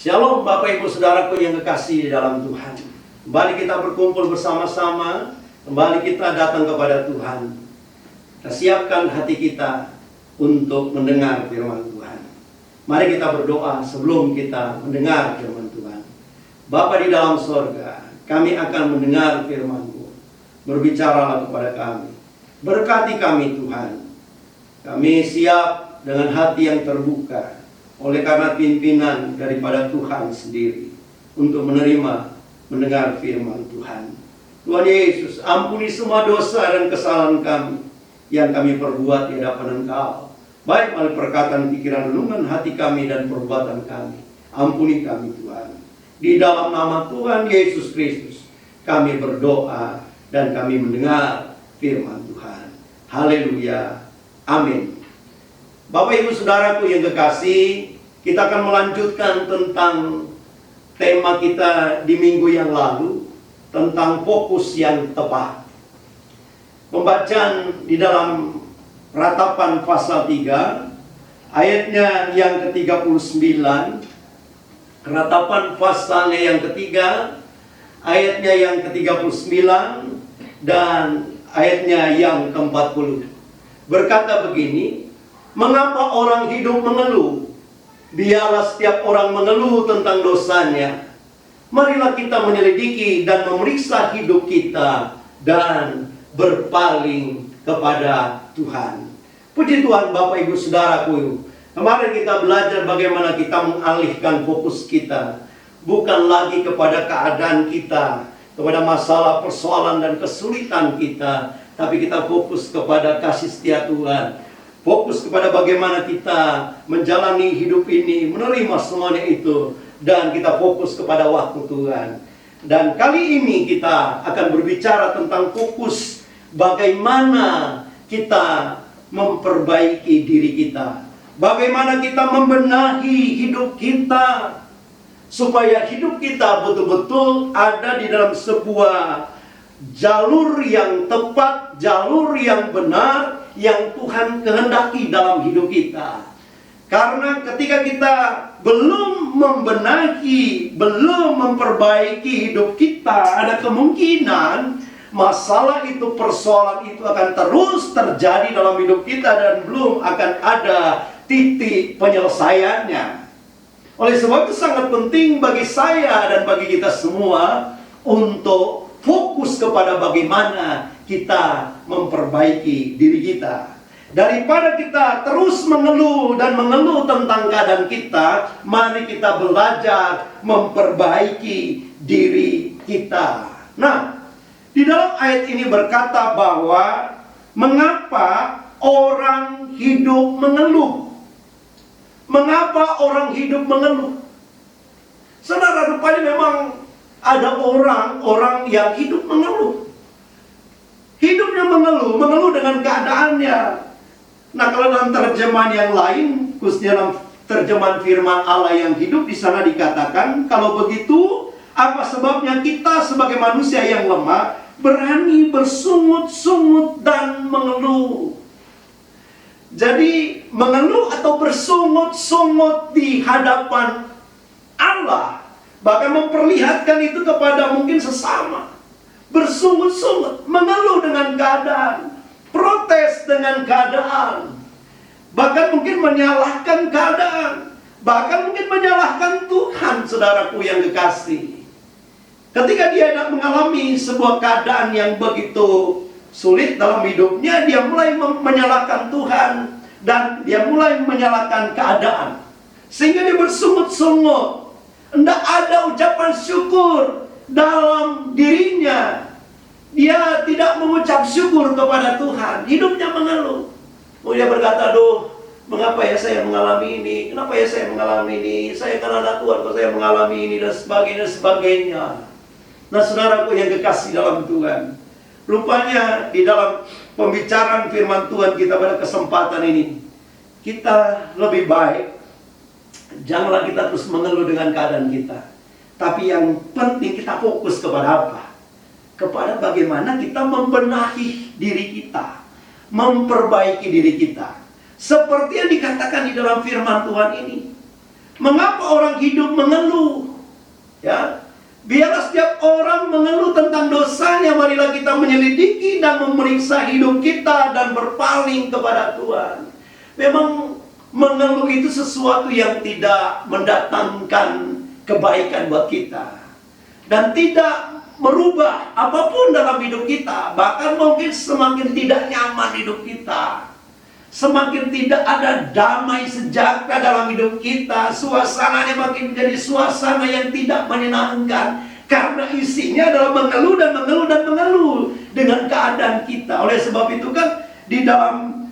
Shalom Bapak Ibu Saudaraku yang kekasih di dalam Tuhan. Kembali kita berkumpul bersama-sama. Kembali kita datang kepada Tuhan. Kita siapkan hati kita untuk mendengar firman Tuhan. Mari kita berdoa sebelum kita mendengar firman Tuhan. Bapa di dalam sorga, kami akan mendengar firman-Mu. Berbicaralah kepada kami. Berkati kami Tuhan. Kami siap dengan hati yang terbuka oleh karena pimpinan daripada Tuhan sendiri untuk mendengar firman Tuhan. Tuhan Yesus, ampuni semua dosa dan kesalahan kami yang kami perbuat di hadapan Engkau, baik melalui perkataan, pikiran, renungan hati kami dan perbuatan kami. Ampuni kami Tuhan. Di dalam nama Tuhan Yesus Kristus kami berdoa dan kami mendengar firman Tuhan. Haleluya. Amin. Bapak Ibu Saudaraku yang kekasih, kita akan melanjutkan tentang tema kita di minggu yang lalu, tentang fokus yang tepat. Pembacaan di dalam Ratapan pasal 3, ayatnya yang ke-39, Ratapan pasalnya yang ketiga, ayatnya yang ke-39, dan ayatnya yang ke-40. Berkata begini, mengapa orang hidup mengeluh? Biarlah setiap orang mengeluh tentang dosanya. Marilah kita menyelidiki dan memeriksa hidup kita dan berpaling kepada Tuhan. Puji Tuhan Bapak Ibu Saudaraku. Kemarin kita belajar bagaimana kita mengalihkan fokus kita bukan lagi kepada keadaan kita, kepada masalah, persoalan dan kesulitan kita, tapi kita fokus kepada kasih setia Tuhan. Fokus kepada bagaimana kita menjalani hidup ini, menerima semuanya itu, dan kita fokus kepada waktu Tuhan. Dan kali ini kita akan berbicara tentang fokus bagaimana kita memperbaiki diri kita, bagaimana kita membenahi hidup kita, supaya hidup kita betul-betul ada di dalam sebuah jalur yang tepat, jalur yang benar, yang Tuhan kehendaki dalam hidup kita. Karena ketika kita belum membenahi, belum memperbaiki hidup kita, ada kemungkinan masalah itu, persoalan itu akan terus terjadi dalam hidup kita dan belum akan ada titik penyelesaiannya. Oleh sebab itu sangat penting bagi saya dan bagi kita semua untuk fokus kepada bagaimana kita memperbaiki diri kita. Daripada kita terus mengeluh dan mengeluh tentang keadaan kita, mari kita belajar memperbaiki diri kita. Nah, di dalam ayat ini berkata bahwa mengapa orang hidup mengeluh? Mengapa orang hidup mengeluh? Saudara, rupanya memang ada orang-orang yang hidup mengeluh. Hidupnya mengeluh dengan keadaannya. Nah, kalau dalam terjemahan yang lain, khususnya dalam terjemahan firman Allah yang hidup, di sana dikatakan, kalau begitu, apa sebabnya kita sebagai manusia yang lemah berani bersungut-sungut dan mengeluh? Jadi, mengeluh atau bersungut-sungut di hadapan Allah, bahkan memperlihatkan itu kepada mungkin sesama. Bersungut-sungut, mengeluh dengan keadaan, protes dengan keadaan, bahkan mungkin menyalahkan keadaan. Bahkan mungkin menyalahkan Tuhan, saudaraku yang kekasih. Ketika dia mengalami sebuah keadaan yang begitu sulit dalam hidupnya, dia mulai menyalahkan Tuhan. Dan dia mulai menyalahkan keadaan. Sehingga dia bersungut-sungut. Tidak ada ucapan syukur dalam dirinya. Dia tidak mengucap syukur kepada Tuhan. Hidupnya mengeluh. Dia berkata, aduh, mengapa ya saya mengalami ini? Kenapa ya saya mengalami ini? Saya kan anak Tuhan, kok saya mengalami ini, dan sebagainya, sebagainya. Nah, saudaraku yang kekasih dalam Tuhan, rupanya di dalam pembicaraan firman Tuhan kita pada kesempatan ini, kita lebih baik, janganlah kita terus mengeluh dengan keadaan kita. Tapi yang penting kita fokus kepada apa? Kepada bagaimana kita membenahi diri kita, memperbaiki diri kita. Seperti yang dikatakan di dalam firman Tuhan ini. Mengapa orang hidup mengeluh? Ya, biarlah setiap orang mengeluh tentang dosanya. Marilah kita menyelidiki dan memeriksa hidup kita dan berpaling kepada Tuhan. Memang mengeluh itu sesuatu yang tidak mendatangkan kebaikan buat kita. Dan tidak merubah apapun dalam hidup kita. Bahkan mungkin semakin tidak nyaman hidup kita, semakin tidak ada damai sejahtera dalam hidup kita. Suasananya makin menjadi suasana yang tidak menyenangkan, karena isinya adalah mengeluh dan mengeluh dan mengeluh dengan keadaan kita. Oleh sebab itu kan di dalam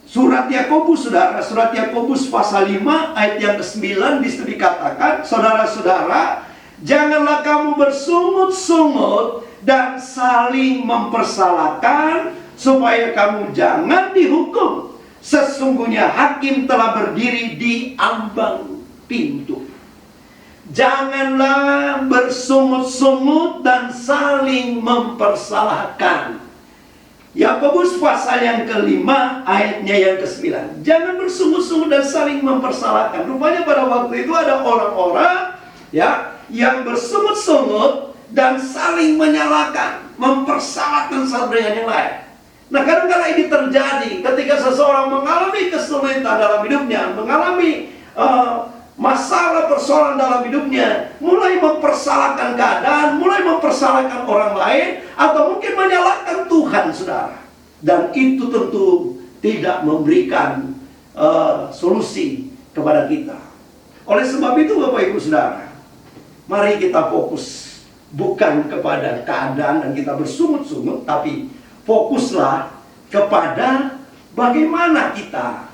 surat Yakobus, saudara, surat Yakobus pasal 5 ayat yang ke-9 disitu dikatakan, saudara-saudara, janganlah kamu bersungut-sungut dan saling mempersalahkan, supaya kamu jangan dihukum. Sesungguhnya hakim telah berdiri di ambang pintu. Janganlah bersungut-sungut dan saling mempersalahkan. Yakobus pasal yang ke-5 ayatnya yang ke-9. Jangan bersungut-sungut dan saling mempersalahkan. Rupanya pada waktu itu ada orang-orang yang bersungut-sungut dan saling menyalahkan, mempersalahkan satu dengan yang lain. Nah, kadang-kadang ini terjadi ketika seseorang mengalami kesulitan dalam hidupnya, mengalami masalah persoalan dalam hidupnya, mulai mempersalahkan keadaan, mulai mempersalahkan orang lain, atau mungkin menyalahkan Tuhan, saudara. Dan itu tentu tidak memberikan solusi kepada kita. Oleh sebab itu, Bapak Ibu Saudara, mari kita fokus bukan kepada keadaan dan kita bersungut-sungut, tapi fokuslah kepada bagaimana kita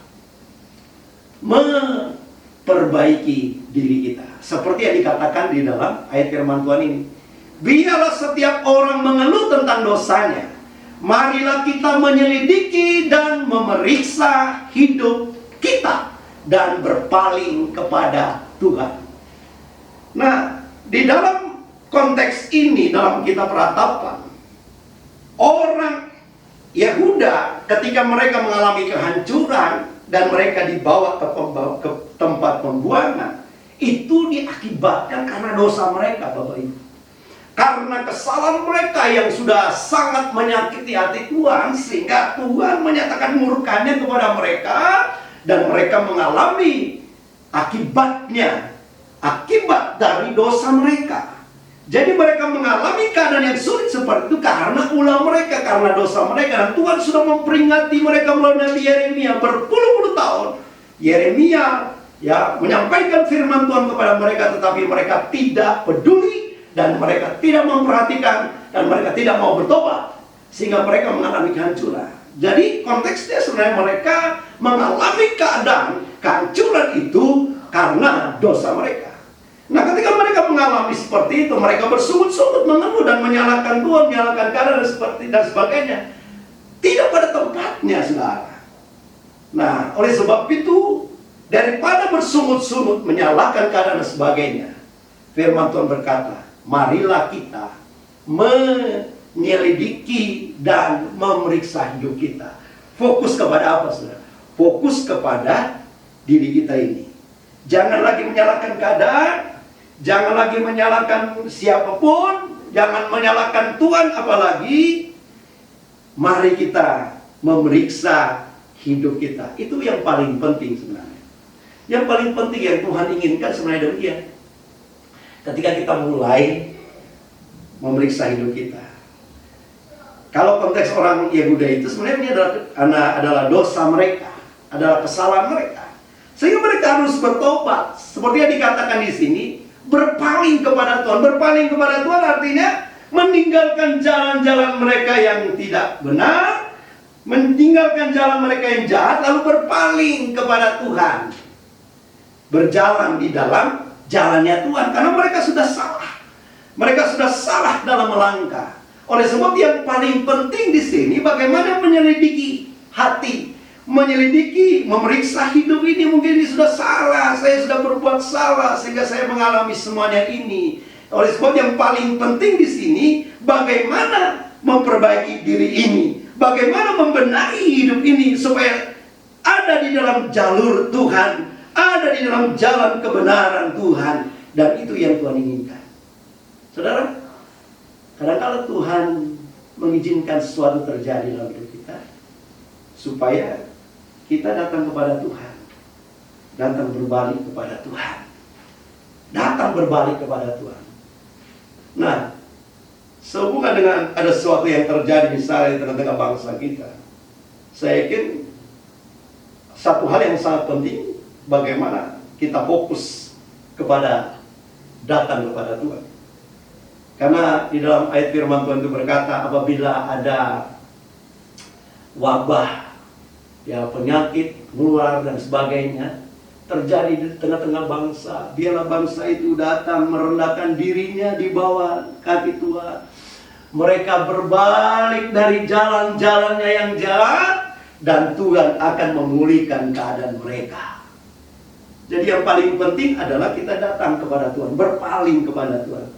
memperbaiki diri kita. Seperti yang dikatakan di dalam ayat firman Tuhan ini. Biarlah setiap orang mengeluh tentang dosanya. Marilah kita menyelidiki dan memeriksa hidup kita dan berpaling kepada Tuhan. Nah, di dalam konteks ini, dalam kitab Ratapan, orang Yehuda ketika mereka mengalami kehancuran dan mereka dibawa ke tempat pembuangan, itu diakibatkan karena dosa mereka, Bapak Ibu. Karena kesalahan mereka yang sudah sangat menyakiti hati Tuhan, sehingga Tuhan menyatakan murkanya kepada mereka, dan mereka mengalami akibatnya, akibat dari dosa mereka. Jadi mereka mengalami keadaan yang sulit seperti itu karena ulah mereka, karena dosa mereka. Dan Tuhan sudah memperingati mereka melalui Nabi Yeremia berpuluh-puluh tahun. Yeremia menyampaikan firman Tuhan kepada mereka, tetapi mereka tidak peduli, dan mereka tidak memperhatikan, dan mereka tidak mau bertobat, sehingga mereka mengalami kehancuran. Jadi konteksnya sebenarnya mereka mengalami keadaan kehancuran itu karena dosa mereka. Nah, ketika mereka mengalami seperti itu, mereka bersungut-sungut, mengeluh dan menyalahkan Tuhan, menyalahkan keadaan dan sebagainya. Tidak pada tempatnya, saudara. Nah, oleh sebab itu, daripada bersungut-sungut, menyalahkan keadaan dan sebagainya, firman Tuhan berkata, marilah kita menyelidiki dan memeriksa hidup kita. Fokus kepada apa, saudara? Fokus kepada diri kita ini. Jangan lagi menyalahkan keadaan, jangan lagi menyalahkan siapapun, jangan menyalahkan Tuhan apalagi. Mari kita memeriksa hidup kita. Itu yang paling penting sebenarnya. Yang paling penting yang Tuhan inginkan sebenarnya demikian. Ketika kita mulai memeriksa hidup kita. Kalau konteks orang Yehuda itu sebenarnya ini adalah dosa mereka, adalah kesalahan mereka. Sehingga mereka harus bertobat. Seperti yang dikatakan di sini, berpaling kepada Tuhan. Berpaling kepada Tuhan artinya meninggalkan jalan-jalan mereka yang tidak benar, meninggalkan jalan mereka yang jahat, lalu berpaling kepada Tuhan. Berjalan di dalam jalannya Tuhan, karena mereka sudah salah. Mereka sudah salah dalam melangkah. Oleh sebab yang paling penting di sini bagaimana menyelidiki hati, menyelidiki, memeriksa hidup ini. Mungkin ini sudah salah, saya sudah berbuat salah sehingga saya mengalami semuanya ini. Oleh sebab yang paling penting di sini bagaimana memperbaiki diri ini, bagaimana membenahi hidup ini supaya ada di dalam jalur Tuhan, ada di dalam jalan kebenaran Tuhan, dan itu yang Tuhan inginkan. Saudara, kadang-kadang Tuhan mengizinkan sesuatu terjadi dalam hidup kita supaya kita datang kepada Tuhan, datang berbalik kepada Tuhan, datang berbalik kepada Tuhan. Nah, sehubungan dengan ada sesuatu yang terjadi misalnya di tengah-tengah bangsa kita, saya yakin satu hal yang sangat penting, bagaimana kita fokus kepada datang kepada Tuhan. Karena di dalam ayat firman Tuhan itu berkata, apabila ada wabah, ya penyakit, menular dan sebagainya terjadi di tengah-tengah bangsa, biarlah bangsa itu datang merendahkan dirinya di bawah kaki Tuhan. Mereka berbalik dari jalan-jalannya yang jahat, dan Tuhan akan memulihkan keadaan mereka. Jadi yang paling penting adalah kita datang kepada Tuhan, berpaling kepada Tuhan.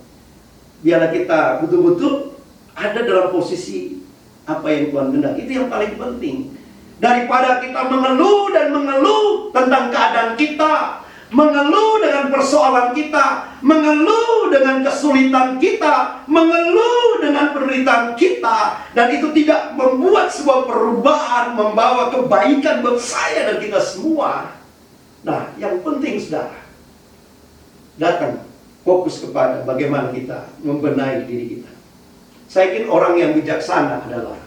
Biarlah kita betul-betul ada dalam posisi apa yang Tuhan kehendaki. Itu yang paling penting. Daripada kita mengeluh dan mengeluh tentang keadaan kita, mengeluh dengan persoalan kita, mengeluh dengan kesulitan kita, mengeluh dengan penderitaan kita, dan itu tidak membuat sebuah perubahan, membawa kebaikan buat saya dan kita semua. Nah, yang penting saudara, datang fokus kepada bagaimana kita membenahi diri kita. Saya yakin orang yang bijaksana adalah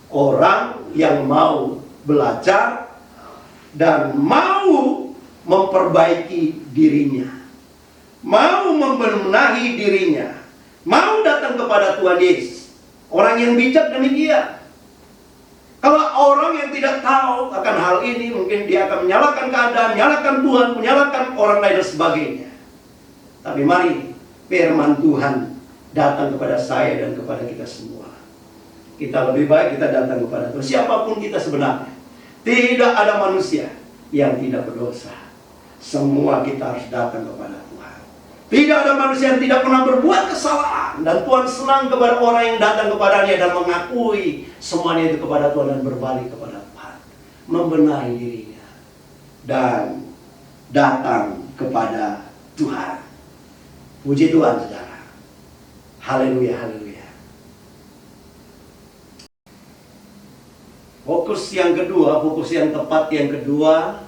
orang yang mau belajar dan mau memperbaiki dirinya, mau membenahi dirinya, mau datang kepada Tuhan Yesus. Orang yang bijak demikian. Kalau orang yang tidak tahu akan hal ini, mungkin dia akan menyalahkan keadaan, menyalahkan Tuhan, menyalahkan orang lain dan sebagainya. Tapi mari firman Tuhan datang kepada saya dan kepada kita semua. Kita lebih baik kita datang kepada Tuhan. Siapapun kita sebenarnya, tidak ada manusia yang tidak berdosa. Semua kita harus datang kepada Tuhan. Tidak ada manusia yang tidak pernah berbuat kesalahan, dan Tuhan senang kepada orang yang datang kepadanya dan mengakui semuanya itu kepada Tuhan dan berbalik kepada Tuhan, membenahi dirinya dan datang kepada Tuhan. Puji Tuhan, saudara. Haleluya, haleluya. Fokus yang kedua, fokus yang tepat yang kedua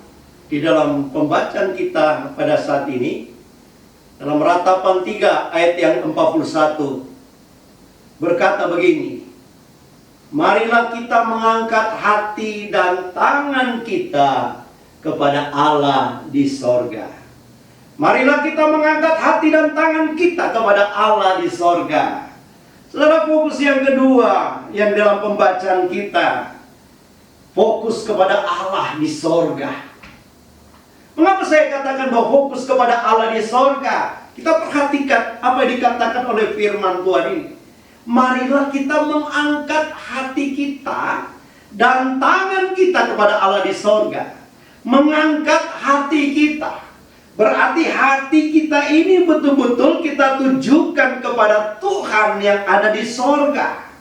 di dalam pembacaan kita pada saat ini, dalam Ratapan 3 ayat yang 41 berkata begini, marilah kita mengangkat hati dan tangan kita kepada Allah di sorga. Marilah kita mengangkat hati dan tangan kita kepada Allah di sorga. Saudara, fokus yang kedua yang dalam pembacaan kita, fokus kepada Allah di sorga. Mengapa saya katakan bahwa fokus kepada Allah di sorga? Kita perhatikan apa yang dikatakan oleh firman Tuhan ini. Marilah kita mengangkat hati kita dan tangan kita kepada Allah di sorga. Mengangkat hati kita berarti hati kita ini betul-betul kita tujukan kepada Tuhan yang ada di sorga.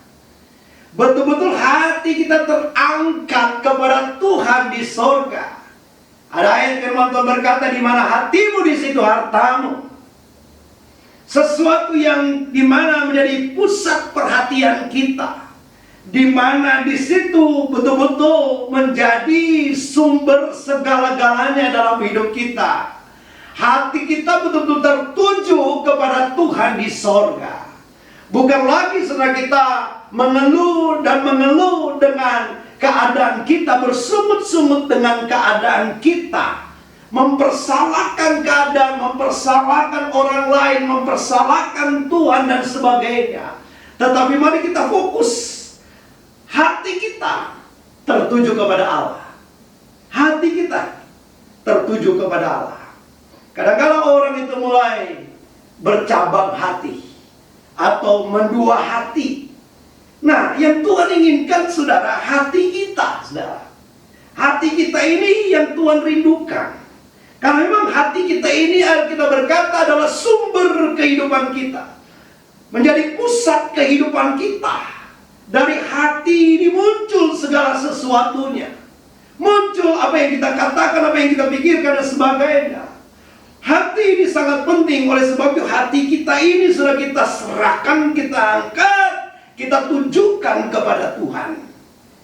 Betul-betul hati kita terangkat kepada Tuhan di sorga. Ada ayat firman Tuhan berkata, di mana hatimu di situ hartamu. Sesuatu yang di mana menjadi pusat perhatian kita, di mana di situ betul-betul menjadi sumber segala-galanya dalam hidup kita. Hati kita betul-betul tertuju kepada Tuhan di sorga. Bukan lagi saudara kita mengeluh dengan keadaan kita, bersungut-sungut dengan keadaan kita, mempersalahkan keadaan, mempersalahkan orang lain, mempersalahkan Tuhan dan sebagainya. Tetapi mari kita fokus. Hati kita tertuju kepada Allah. Hati kita tertuju kepada Allah. Kadang-kadang orang itu mulai bercabang hati atau mendua hati. Nah, yang Tuhan inginkan saudara, hati kita, saudara. Hati kita ini yang Tuhan rindukan. Karena memang hati kita ini, kita berkata, adalah sumber kehidupan kita. Menjadi pusat kehidupan kita. Dari hati ini muncul segala sesuatunya. Muncul apa yang kita katakan, apa yang kita pikirkan dan sebagainya. Hati ini sangat penting. Oleh sebab itu hati kita ini sudah kita serahkan, kita angkat, kita tujukan kepada Tuhan.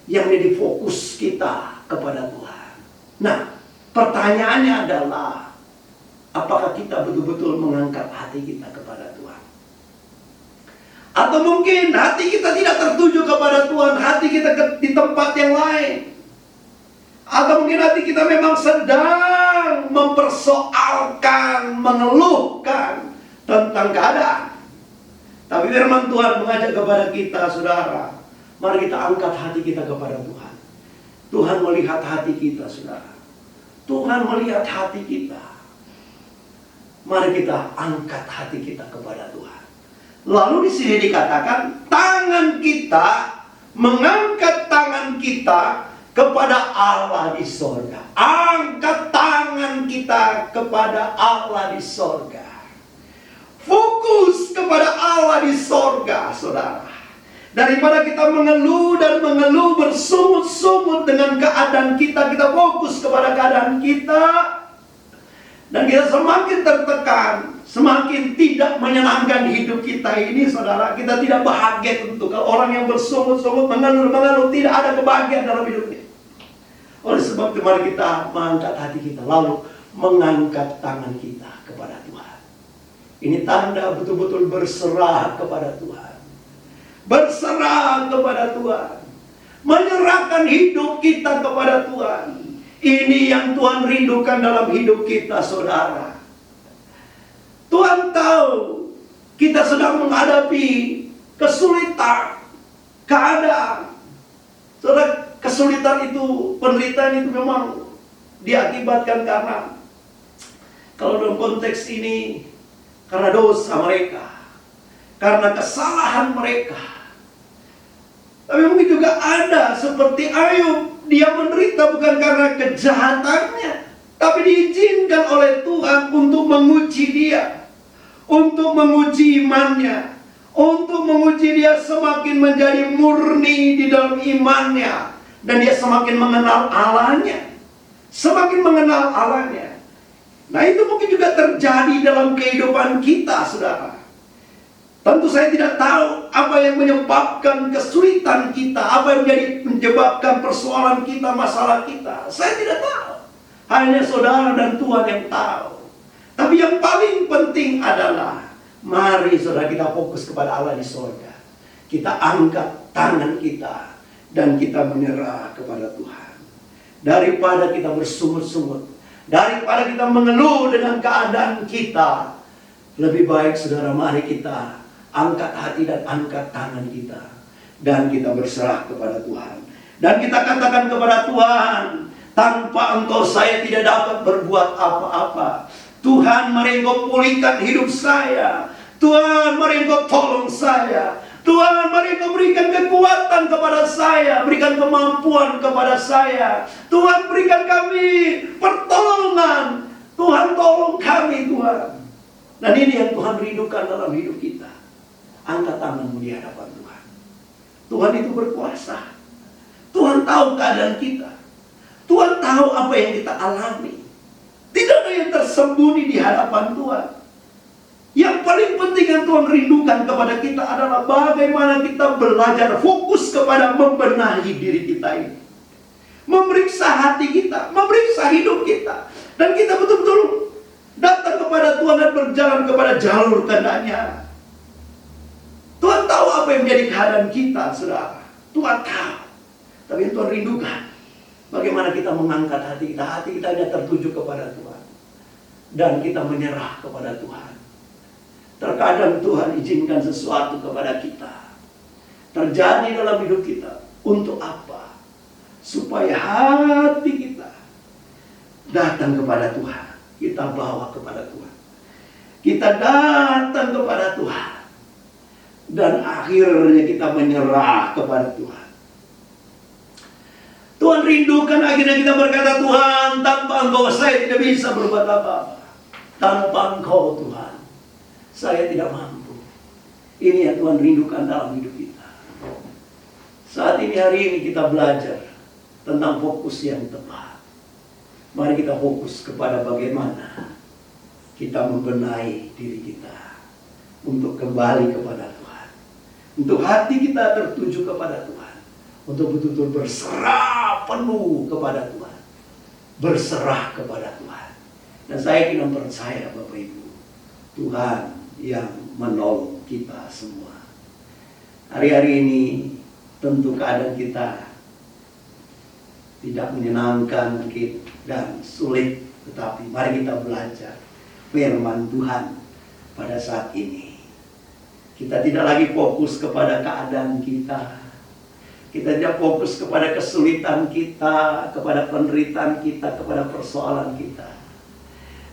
Yang menjadi fokus kita kepada Tuhan. Nah, pertanyaannya adalah, apakah kita betul-betul mengangkat hati kita kepada Tuhan? Atau mungkin hati kita tidak tertuju kepada Tuhan, hati kita di tempat yang lain. Atau mungkin hati kita memang sedang mempersoalkan, mengeluhkan tentang keadaan. Tapi firman Tuhan mengajak kepada kita, saudara, mari kita angkat hati kita kepada Tuhan. Tuhan melihat hati kita, saudara. Tuhan melihat hati kita. Mari kita angkat hati kita kepada Tuhan. Lalu di sini dikatakan tangan kita, mengangkat tangan kita kepada Allah di sorga. Angkat tangan kita kepada Allah di sorga. Fokus kepada Allah di sorga, saudara. Daripada kita mengeluh dan mengeluh bersungut-sungut dengan keadaan kita, kita fokus kepada keadaan kita. Dan kita semakin tertekan, semakin tidak menyenangkan hidup kita ini, saudara. Kita tidak bahagia tentu. Kalau orang yang bersungut-sungut, mengeluh, tidak ada kebahagiaan dalam hidupnya. Oleh sebab itu mari kita mengangkat hati kita, lalu mengangkat tangan kita kepada Tuhan. Ini tanda betul-betul berserah kepada Tuhan. Berserah kepada Tuhan. Menyerahkan hidup kita kepada Tuhan. Ini yang Tuhan rindukan dalam hidup kita, saudara. Tuhan tahu kita sedang menghadapi kesulitan, keadaan. Saudara, kesulitan itu, penderitaan itu memang diakibatkan karena, kalau dalam konteks ini, karena dosa mereka, karena kesalahan mereka. Tapi mungkin juga ada seperti Ayub. Dia menderita bukan karena kejahatannya, tapi diizinkan oleh Tuhan untuk menguji dia, untuk menguji imannya, untuk menguji dia semakin menjadi murni di dalam imannya, dan dia semakin mengenal Allahnya, semakin mengenal Allahnya. Nah, itu mungkin juga terjadi dalam kehidupan kita, saudara. Tentu saya tidak tahu apa yang menyebabkan kesulitan kita, apa yang menyebabkan persoalan kita, masalah kita. Saya tidak tahu. Hanya saudara dan Tuhan yang tahu. Tapi yang paling penting adalah, mari saudara kita fokus kepada Allah di sorga. Kita angkat tangan kita dan kita menyerah kepada Tuhan. Daripada kita bersungut-sungut, daripada kita mengeluh dengan keadaan kita, lebih baik saudara, mari kita angkat hati dan angkat tangan kita, dan kita berserah kepada Tuhan. Dan kita katakan kepada Tuhan, tanpa Engkau saya tidak dapat berbuat apa-apa. Tuhan, mari Engkau pulihkan hidup saya. Tuhan, mari Engkau tolong saya. Tuhan, mari Engkau berikan kekuatan kepada saya, berikan kemampuan kepada saya. Tuhan, berikan kami pertolongan. Tuhan, tolong kami, Tuhan. Dan ini yang Tuhan rindukan dalam hidup kita. Angkat tanganmu di hadapan Tuhan. Tuhan itu berkuasa. Tuhan tahu keadaan kita. Tuhan tahu apa yang kita alami. Tidak ada yang tersembunyi di hadapan Tuhan. Yang paling penting yang Tuhan rindukan kepada kita adalah bagaimana kita belajar fokus kepada membenahi diri kita ini. Memeriksa hati kita, memeriksa hidup kita. Dan kita betul-betul datang kepada Tuhan dan berjalan kepada jalur kehendak-Nya. Tuhan tahu apa yang menjadi keadaan kita, saudara. Tuhan tahu. Tapi yang Tuhan rindukan, bagaimana kita mengangkat hati kita. Hati kita hanya tertuju kepada Tuhan. Dan kita menyerah kepada Tuhan. Terkadang Tuhan izinkan sesuatu kepada kita. Terjadi dalam hidup kita. Untuk apa? Supaya hati kita datang kepada Tuhan. Kita bawa kepada Tuhan. Kita datang kepada Tuhan. Dan akhirnya kita menyerah kepada Tuhan. Tuhan rindukan akhirnya kita berkata, Tuhan, tanpa Engkau saya tidak bisa berbuat apa-apa. Tanpa Engkau Tuhan, saya tidak mampu. Ini yang Tuhan rindukan dalam hidup kita. Saat ini, hari ini kita belajar tentang fokus yang tepat. Mari kita fokus kepada bagaimana kita membenahi diri kita untuk kembali kepada Tuhan. Untuk hati kita tertuju kepada Tuhan. Untuk betul-betul berserah penuh kepada Tuhan. Berserah kepada Tuhan. Dan saya kira percaya Bapak Ibu, Tuhan yang menolong kita semua. Hari-hari ini tentu keadaan kita tidak menyenangkan mungkin dan sulit. Tetapi mari kita belajar firman Tuhan pada saat ini. Kita tidak lagi fokus kepada keadaan kita. Kita tidak fokus kepada kesulitan kita, kepada penderitaan kita, kepada persoalan kita.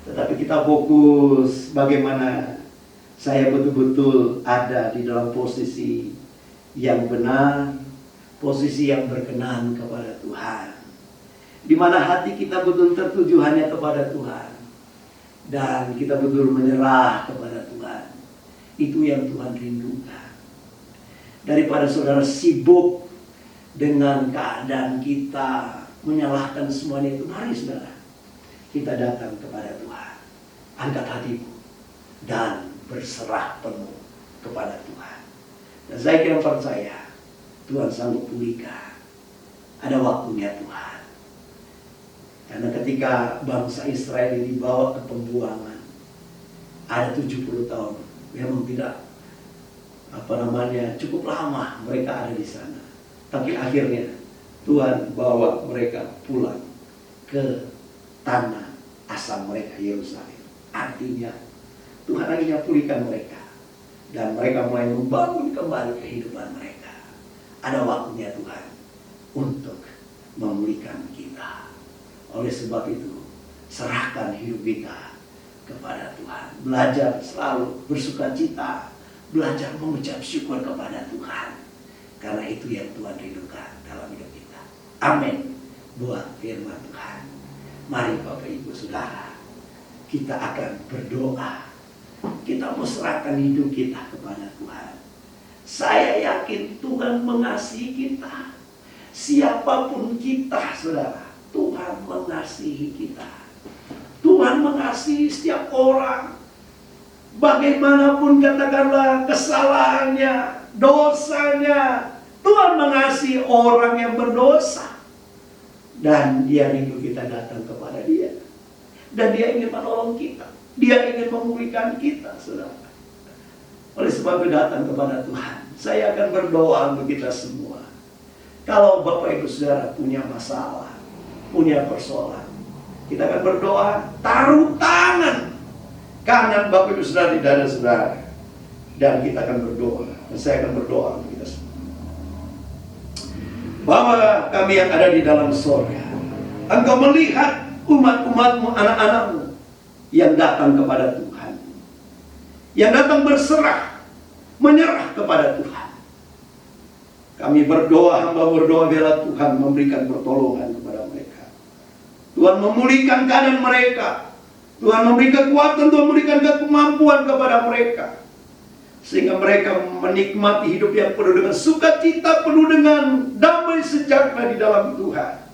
Tetapi kita fokus bagaimana saya betul-betul ada di dalam posisi yang benar, posisi yang berkenan kepada Tuhan. Di mana hati kita betul tertuju hanya kepada Tuhan. Dan kita betul menyerah kepada Tuhan. Itu yang Tuhan rindukan. Daripada saudara sibuk dengan keadaan kita, menyalahkan semuanya itu, mari saudara, kita datang kepada Tuhan. Angkat hatimu dan berserah penuh kepada Tuhan. Dan saya kira percaya Tuhan sanggup pulihkan. Ada waktunya Tuhan. Karena ketika bangsa Israel dibawa ke pembuangan, ada 70 tahun. Memang tidak cukup lama mereka ada di sana. Tapi akhirnya Tuhan bawa mereka pulang ke tanah asal mereka, Yerusalem. Artinya Tuhan akhirnya pulihkan mereka. Dan mereka mulai membangun kembali kehidupan mereka. Ada waktunya Tuhan untuk memulihkan kita. Oleh sebab itu, serahkan hidup kita kepada Tuhan. Belajar selalu bersukacita. Belajar mengucap syukur kepada Tuhan. Karena itu yang Tuhan rindukan dalam hidup kita. Amin. Buat firman Tuhan. Mari Bapak Ibu Saudara, kita akan berdoa. Kita mau serahkan hidup kita kepada Tuhan. Saya yakin Tuhan mengasihi kita. Siapapun kita, saudara, Tuhan mengasihi kita. Tuhan mengasihi setiap orang. Bagaimanapun katakanlah kesalahannya, dosanya, Tuhan mengasihi orang yang berdosa. Dan Dia rindu kita datang kepada Dia. Dan Dia ingin menolong kita. Dia ingin memulihkan kita, saudara. Oleh sebab itu datang kepada Tuhan. Saya akan berdoa untuk kita semua. Kalau Bapak Ibu Saudara punya masalah, punya persoalan, kita akan berdoa, taruh tangan kanan Bapak Ibu Saudara di dada saudara. Dan kita akan berdoa. Dan saya akan berdoa untuk kita semua. Bapa kami yang ada di dalam surga, Engkau melihat umat-umatmu, anak-anakmu yang datang kepada Tuhan, yang datang berserah, menyerah kepada Tuhan. Kami berdoa, hamba berdoa biarlah Tuhan memberikan pertolongan kepada mereka. Tuhan memulihkan keadaan mereka. Tuhan memberi kekuatan, Tuhan memberikan kemampuan kepada mereka. Sehingga mereka menikmati hidup yang penuh dengan sukacita, penuh dengan damai sejahtera di dalam Tuhan.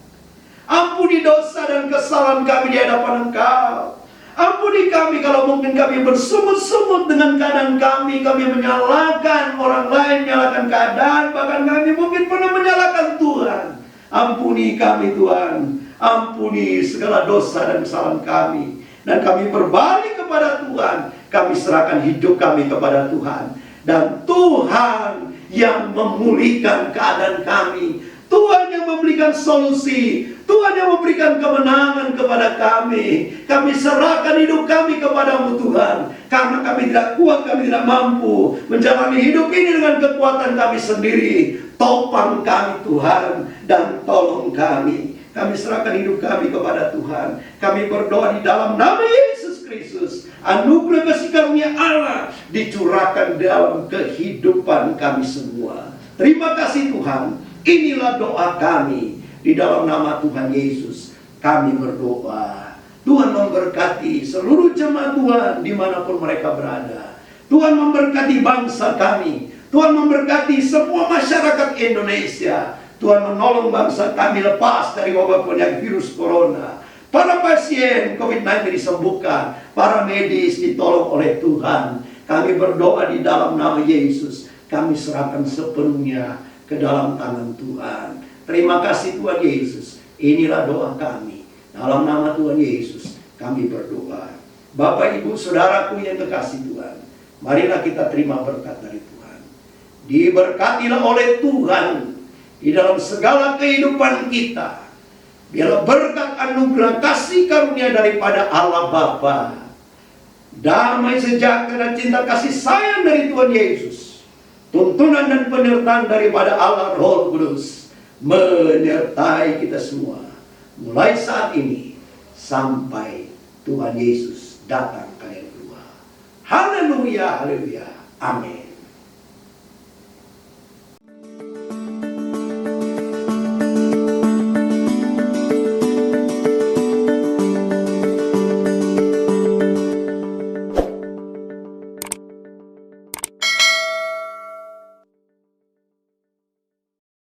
Ampuni dosa dan kesalahan kami di hadapan Engkau. Ampuni Ampuni kami kalau mungkin kami bersungut-sungut dengan keadaan kami menyalahkan orang lain, menyalahkan keadaan, bahkan kami mungkin pernah menyalahkan Tuhan. Ampuni kami Tuhan, ampuni segala dosa dan kesalahan kami. Dan kami berbalik kepada Tuhan, kami serahkan hidup kami kepada Tuhan. Dan Tuhan yang memulihkan keadaan kami, Tuhan yang memberikan solusi, Tuhan yang memberikan kemenangan kepada kami. Kami serahkan hidup kami kepadamu Tuhan. Karena kami tidak kuat, kami tidak mampu menjalani hidup ini dengan kekuatan kami sendiri. Topang kami Tuhan, dan tolong kami. Kami serahkan hidup kami kepada Tuhan. Kami berdoa di dalam nama Yesus Kristus. Anugerah kasih karunia Allah dicurahkan dalam kehidupan kami semua. Terima kasih Tuhan. Inilah doa kami. Di dalam nama Tuhan Yesus kami berdoa. Tuhan memberkati seluruh jemaat Tuhan dimanapun mereka berada. Tuhan memberkati bangsa kami. Tuhan memberkati semua masyarakat Indonesia. Tuhan menolong bangsa kami lepas dari wabah penyakit virus corona. Para pasien COVID-19 disembuhkan. Para medis ditolong oleh Tuhan. Kami berdoa di dalam nama Yesus. Kami serahkan sepenuhnya ke dalam tangan Tuhan. Terima kasih Tuhan Yesus. Inilah doa kami. Dalam nama Tuhan Yesus kami berdoa. Bapak Ibu Saudaraku yang kekasih Tuhan, marilah kita terima berkat dari Tuhan. Diberkatilah oleh Tuhan di dalam segala kehidupan kita. Biarlah berkat anugerah kasih karunia daripada Allah Bapa, damai sejahtera dan cinta kasih sayang dari Tuhan Yesus, tuntunan dan penyertaan daripada Allah Roh Kudus menyertai kita semua, mulai saat ini sampai Tuhan Yesus datang kali kedua. Haleluya, haleluya, amin.